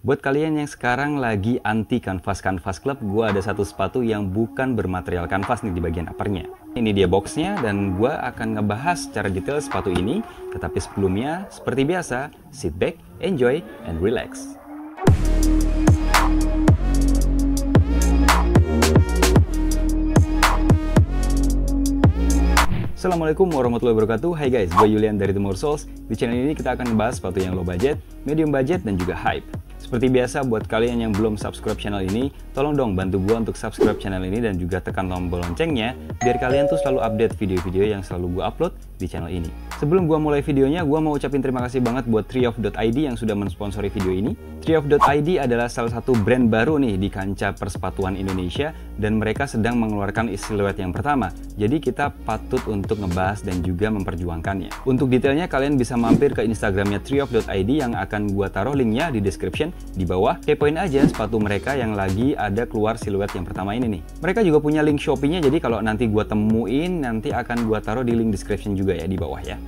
Buat kalian yang sekarang lagi anti kanvas club, gue ada satu sepatu yang bukan bermaterial kanvas nih di bagian uppernya. Ini dia boxnya dan gue akan ngebahas secara detail sepatu ini. Tetapi sebelumnya, seperti biasa, sit back, enjoy, and relax. Assalamualaikum warahmatullahi wabarakatuh. Hai guys, gue Yulian dari The More Soles. Di channel ini kita akan membahas sepatu yang low budget, medium budget, dan juga hype. Seperti biasa, buat kalian yang belum subscribe channel ini, tolong dong bantu gue untuk subscribe channel ini dan juga tekan tombol loncengnya, biar kalian tuh selalu update video-video yang selalu gue upload di channel ini. Sebelum gue mulai videonya, gue mau ucapin terima kasih banget buat Trioff.id yang sudah mensponsori video ini. Trioff.id adalah salah satu brand baru nih di kancah persepatuan Indonesia, dan mereka sedang mengeluarkan siluet yang pertama. Jadi kita patut untuk ngebahas dan juga memperjuangkannya. Untuk detailnya, kalian bisa mampir ke Instagramnya Trioff.id yang akan gue taruh linknya di description di bawah. Kepoin aja sepatu mereka yang lagi ada keluar siluet yang pertama ini nih. Mereka juga punya link Shopee-nya, jadi kalau nanti gue temuin, nanti akan gue taruh di link description juga ya di bawah ya.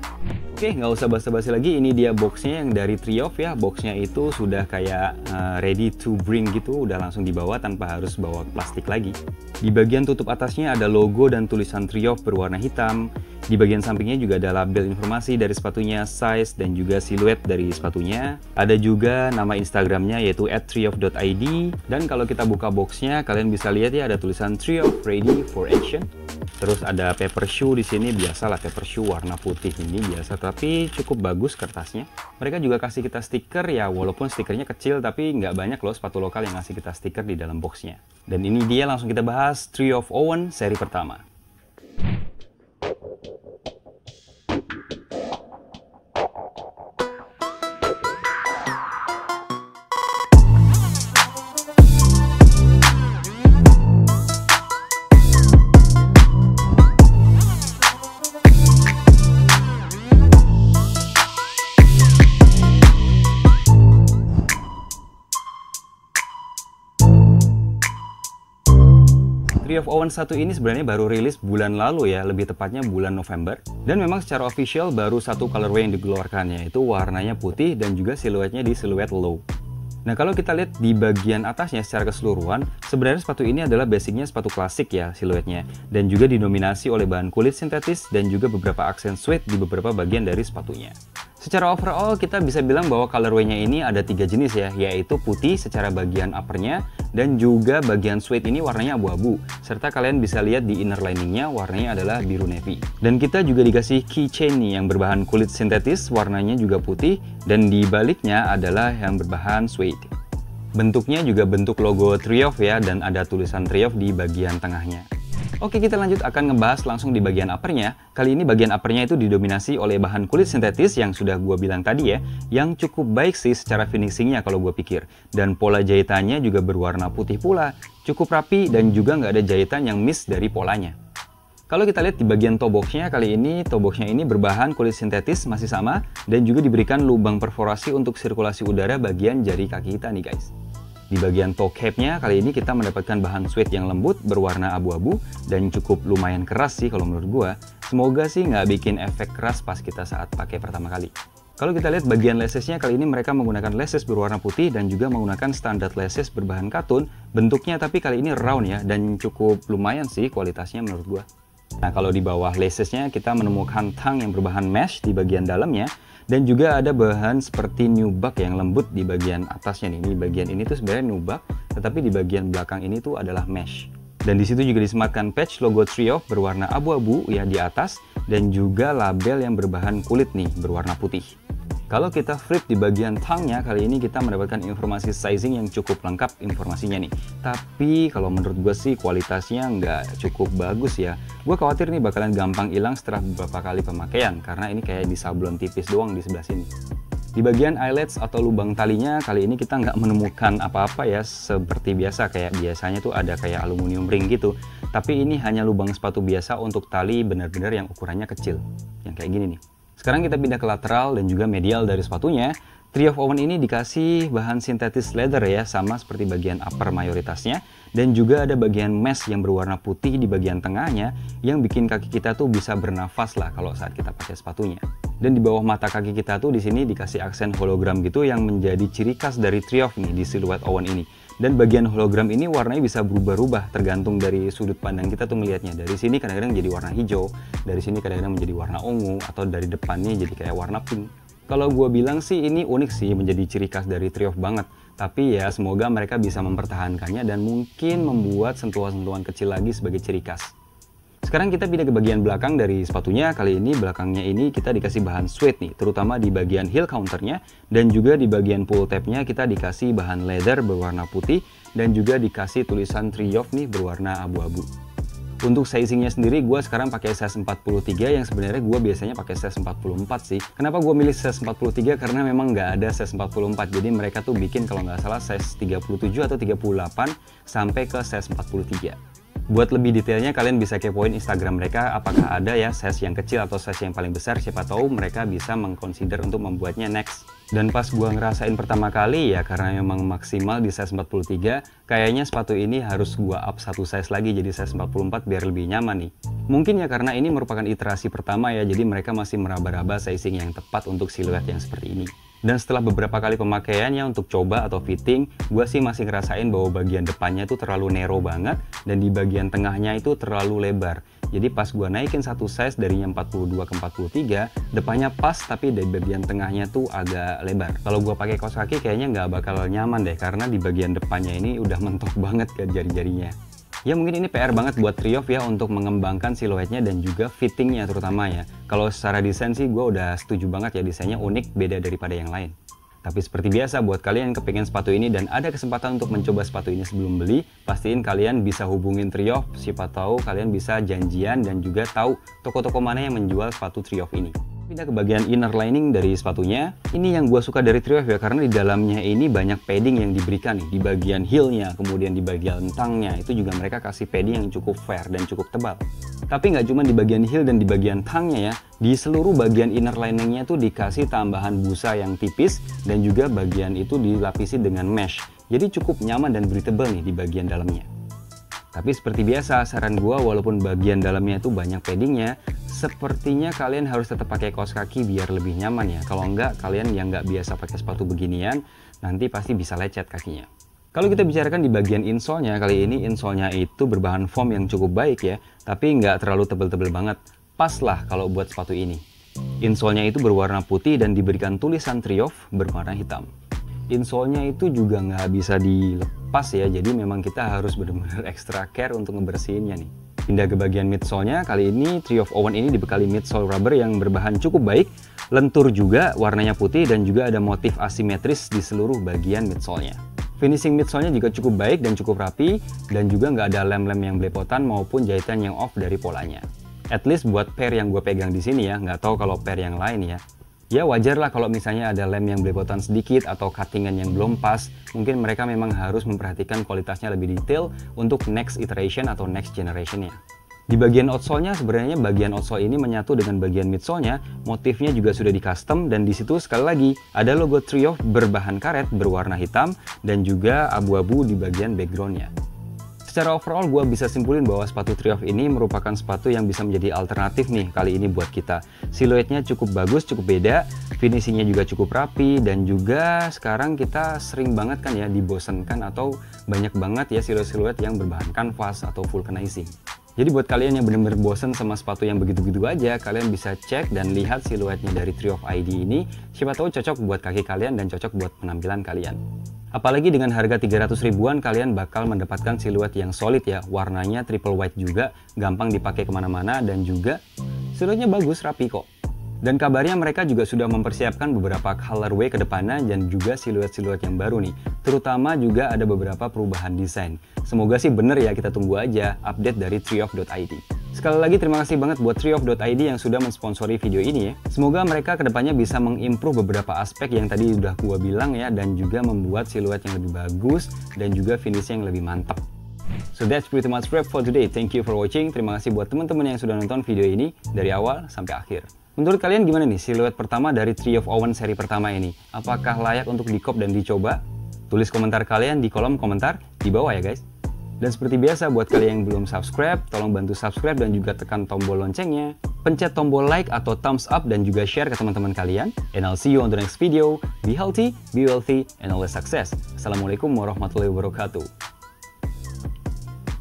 Oke, nggak usah basa-basi lagi, ini dia boxnya yang dari Trioff ya. Boxnya itu sudah kayak ready to bring gitu, udah langsung dibawa tanpa harus bawa plastik lagi. Di bagian tutup atasnya ada logo dan tulisan Trioff berwarna hitam. Di bagian sampingnya juga ada label informasi dari sepatunya, size, dan juga siluet dari sepatunya. Ada juga nama Instagramnya yaitu @trioff.id. Dan kalau kita buka boxnya, kalian bisa lihat ya ada tulisan Trioff Ready for Action. Terus ada paper shoe di sini, biasalah paper shoe warna putih ini biasa, tapi cukup bagus kertasnya. Mereka juga kasih kita stiker ya, walaupun stikernya kecil, tapi nggak banyak loh sepatu lokal yang ngasih kita stiker di dalam boxnya. Dan ini dia, langsung kita bahas Trioff Owen seri pertama. Trioff Owen 1 ini sebenarnya baru rilis bulan lalu ya, lebih tepatnya bulan November. Dan memang secara official baru satu colorway yang dikeluarkannya, yaitu warnanya putih dan juga siluetnya di siluet low. Nah, kalau kita lihat di bagian atasnya secara keseluruhan, sebenarnya sepatu ini adalah basicnya sepatu klasik ya siluetnya, dan juga didominasi oleh bahan kulit sintetis dan juga beberapa aksen suede di beberapa bagian dari sepatunya. Secara overall kita bisa bilang bahwa colorway-nya ini ada 3 jenis ya, yaitu putih secara bagian uppernya, dan juga bagian suede ini warnanya abu-abu, serta kalian bisa lihat di inner liningnya warnanya adalah biru navy. Dan kita juga dikasih keychain nih yang berbahan kulit sintetis, warnanya juga putih, dan di baliknya adalah yang berbahan suede. Bentuknya juga bentuk logo Trioff ya, dan ada tulisan Trioff di bagian tengahnya. Oke, kita lanjut akan ngebahas langsung di bagian uppernya. Kali ini bagian uppernya itu didominasi oleh bahan kulit sintetis yang sudah gue bilang tadi ya, yang cukup baik sih secara finishingnya kalau gue pikir. Dan pola jahitannya juga berwarna putih pula, cukup rapi dan juga nggak ada jahitan yang miss dari polanya. Kalau kita lihat di bagian toe boxnya, kali ini toe boxnya ini berbahan kulit sintetis masih sama, dan juga diberikan lubang perforasi untuk sirkulasi udara bagian jari kaki kita nih guys. Di bagian toe cap-nya kali ini kita mendapatkan bahan suede yang lembut berwarna abu-abu dan cukup lumayan keras sih kalau menurut gua. Semoga sih nggak bikin efek keras pas kita saat pakai pertama kali. Kalau kita lihat bagian lasesnya, kali ini mereka menggunakan laces berwarna putih dan juga menggunakan standar laces berbahan katun. Bentuknya tapi kali ini round ya, dan cukup lumayan sih kualitasnya menurut gua. Nah, kalau di bawah lacesnya kita menemukan tang yang berbahan mesh di bagian dalamnya. Dan juga ada bahan seperti nubuck yang lembut di bagian atasnya nih. Di bagian ini tuh sebenarnya nubuck, tetapi di bagian belakang ini tuh adalah mesh. Dan di situ juga disematkan patch logo Trioff berwarna abu-abu ya di atas, dan juga label yang berbahan kulit nih berwarna putih. Kalau kita flip di bagian tongue-nya, kali ini kita mendapatkan informasi sizing yang cukup lengkap informasinya nih. Tapi kalau menurut gue sih kualitasnya nggak cukup bagus ya. Gue khawatir nih bakalan gampang hilang setelah beberapa kali pemakaian, karena ini kayak disablon tipis doang di sebelah sini. Di bagian eyelets atau lubang talinya, kali ini kita nggak menemukan apa-apa ya seperti biasa. Kayak biasanya tuh ada kayak aluminium ring gitu. Tapi ini hanya lubang sepatu biasa untuk tali benar-benar yang ukurannya kecil. Yang kayak gini nih. Sekarang kita pindah ke lateral dan juga medial dari sepatunya. Triof Owen ini dikasih bahan sintetis leather ya, sama seperti bagian upper mayoritasnya, dan juga ada bagian mesh yang berwarna putih di bagian tengahnya yang bikin kaki kita tuh bisa bernafas lah kalau saat kita pakai sepatunya. Dan di bawah mata kaki kita tuh di sini dikasih aksen hologram gitu yang menjadi ciri khas dari Triof nih di siluet Owen ini. Dan bagian hologram ini warnanya bisa berubah-ubah tergantung dari sudut pandang kita tuh melihatnya. Dari sini kadang-kadang jadi warna hijau, dari sini kadang-kadang menjadi warna ungu, atau dari depannya jadi kayak warna pink. Kalau gue bilang sih ini unik sih, menjadi ciri khas dari Triof banget. Tapi ya semoga mereka bisa mempertahankannya dan mungkin membuat sentuhan-sentuhan kecil lagi sebagai ciri khas. Sekarang kita pindah ke bagian belakang dari sepatunya. Kali ini belakangnya ini kita dikasih bahan suede nih, terutama di bagian heel counternya, dan juga di bagian pull tabnya kita dikasih bahan leather berwarna putih dan juga dikasih tulisan Triof nih berwarna abu-abu. Untuk sizingnya sendiri gue sekarang pakai size 43 yang sebenarnya gue biasanya pakai size 44 sih. Kenapa gue milih size 43? Karena memang nggak ada size 44, jadi mereka tuh bikin kalau nggak salah size 37 atau 38 sampai ke size 43. Buat lebih detailnya kalian bisa kepoin Instagram mereka apakah ada ya size yang kecil atau size yang paling besar, siapa tahu mereka bisa mengconsider untuk membuatnya next. Dan pas gua ngerasain pertama kali ya, karena memang maksimal di size 43, kayaknya sepatu ini harus gua up satu size lagi jadi size 44 biar lebih nyaman nih. Mungkin ya karena ini merupakan iterasi pertama ya, jadi mereka masih meraba-raba sizing yang tepat untuk siluet yang seperti ini. Dan setelah beberapa kali pemakaiannya untuk coba atau fitting, gue sih masih ngerasain bahwa bagian depannya itu terlalu narrow banget dan di bagian tengahnya itu terlalu lebar. Jadi pas gue naikin satu size dari yang 42 ke 43, depannya pas tapi di bagian tengahnya tuh agak lebar. Kalau gue pakai kaos kaki kayaknya nggak bakal nyaman deh, karena di bagian depannya ini udah mentok banget ke jari-jarinya. Ya mungkin ini PR banget buat Triof ya untuk mengembangkan siluetnya dan juga fittingnya terutama ya. Kalau secara desain sih gue udah setuju banget ya, desainnya unik, beda daripada yang lain. Tapi seperti biasa buat kalian yang kepengen sepatu ini dan ada kesempatan untuk mencoba sepatu ini sebelum beli, pastiin kalian bisa hubungin Triof, siapa tahu kalian bisa janjian dan juga tahu toko-toko mana yang menjual sepatu Triof ini. Pindah ke bagian inner lining dari sepatunya. Ini yang gue suka dari Triof ya, karena di dalamnya ini banyak padding yang diberikan nih. Di bagian heelnya, kemudian di bagian tangnya, itu juga mereka kasih padding yang cukup fair dan cukup tebal. Tapi nggak cuma di bagian heel dan di bagian tangnya ya, di seluruh bagian inner liningnya tuh dikasih tambahan busa yang tipis dan juga bagian itu dilapisi dengan mesh. Jadi cukup nyaman dan breathable nih di bagian dalamnya. Tapi seperti biasa, saran gua walaupun bagian dalamnya itu banyak paddingnya, sepertinya kalian harus tetap pakai kaos kaki biar lebih nyaman ya. Kalau enggak, kalian yang nggak biasa pakai sepatu beginian, nanti pasti bisa lecet kakinya. Kalau kita bicarakan di bagian insole-nya, kali ini insole-nya itu berbahan foam yang cukup baik ya, tapi nggak terlalu tebel-tebel banget. Pas lah kalau buat sepatu ini. Insole-nya itu berwarna putih dan diberikan tulisan Triof berwarna hitam. Insole-nya itu juga nggak bisa dilepas ya, jadi memang kita harus benar-benar extra care untuk ngebersihinnya nih. Pindah ke bagian midsole-nya, kali ini Triof Owen ini dibekali midsole rubber yang berbahan cukup baik, lentur juga, warnanya putih dan juga ada motif asimetris di seluruh bagian midsole-nya. Finishing midsole-nya juga cukup baik dan cukup rapi, dan juga nggak ada lem-lem yang belepotan maupun jahitan yang off dari polanya. At least buat pair yang gue pegang di sini ya, nggak tahu kalau pair yang lain ya. Ya wajar lah kalau misalnya ada lem yang belepotan sedikit atau cuttingan yang belum pas, mungkin mereka memang harus memperhatikan kualitasnya lebih detail untuk next iteration atau next generation-nya. Di bagian outsole-nya sebenarnya bagian outsole ini menyatu dengan bagian midsole-nya, motifnya juga sudah di custom dan di situ sekali lagi ada logo Triof berbahan karet berwarna hitam dan juga abu-abu di bagian background-nya. Secara overall gue bisa simpulin bahwa sepatu Triof ini merupakan sepatu yang bisa menjadi alternatif nih kali ini buat kita. Siluetnya cukup bagus, cukup beda, finishingnya juga cukup rapi, dan juga sekarang kita sering banget kan ya dibosankan atau banyak banget ya siluet-siluet yang berbahan kanvas atau vulcanizing. Jadi buat kalian yang benar-benar bosan sama sepatu yang begitu-begitu aja, kalian bisa cek dan lihat siluetnya dari Triof ID ini, siapa tahu cocok buat kaki kalian dan cocok buat penampilan kalian. Apalagi dengan harga 300 ribuan kalian bakal mendapatkan siluet yang solid ya, warnanya triple white juga, gampang dipakai kemana-mana dan juga siluetnya bagus, rapi kok. Dan kabarnya mereka juga sudah mempersiapkan beberapa colorway ke depannya dan juga siluet-siluet yang baru nih. Terutama juga ada beberapa perubahan desain. Semoga sih bener ya, kita tunggu aja update dari triof.id. Sekali lagi terima kasih banget buat triof.id yang sudah mensponsori video ini ya. Semoga mereka kedepannya bisa mengimprove beberapa aspek yang tadi udah gua bilang ya, dan juga membuat siluet yang lebih bagus dan juga finish yang lebih mantap. So that's pretty much wrap for today. Thank you for watching. Terima kasih buat teman-teman yang sudah nonton video ini dari awal sampai akhir. Menurut kalian gimana nih siluet pertama dari Tree of Owen seri pertama ini? Apakah layak untuk di-cop dan dicoba? Tulis komentar kalian di kolom komentar di bawah ya guys. Dan seperti biasa buat kalian yang belum subscribe, tolong bantu subscribe dan juga tekan tombol loncengnya. Pencet tombol like atau thumbs up dan juga share ke teman-teman kalian. And I'll see you on the next video. Be healthy, be wealthy, and always success. Assalamualaikum warahmatullahi wabarakatuh.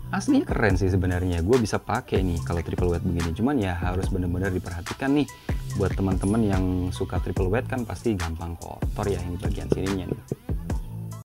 Aslinya keren sih sebenarnya, gue bisa pakai nih kalau triple wet begini. Cuman ya harus bener-bener diperhatikan nih. Buat teman-teman yang suka triple wet kan pasti gampang kotor ya ini bagian sininya nih.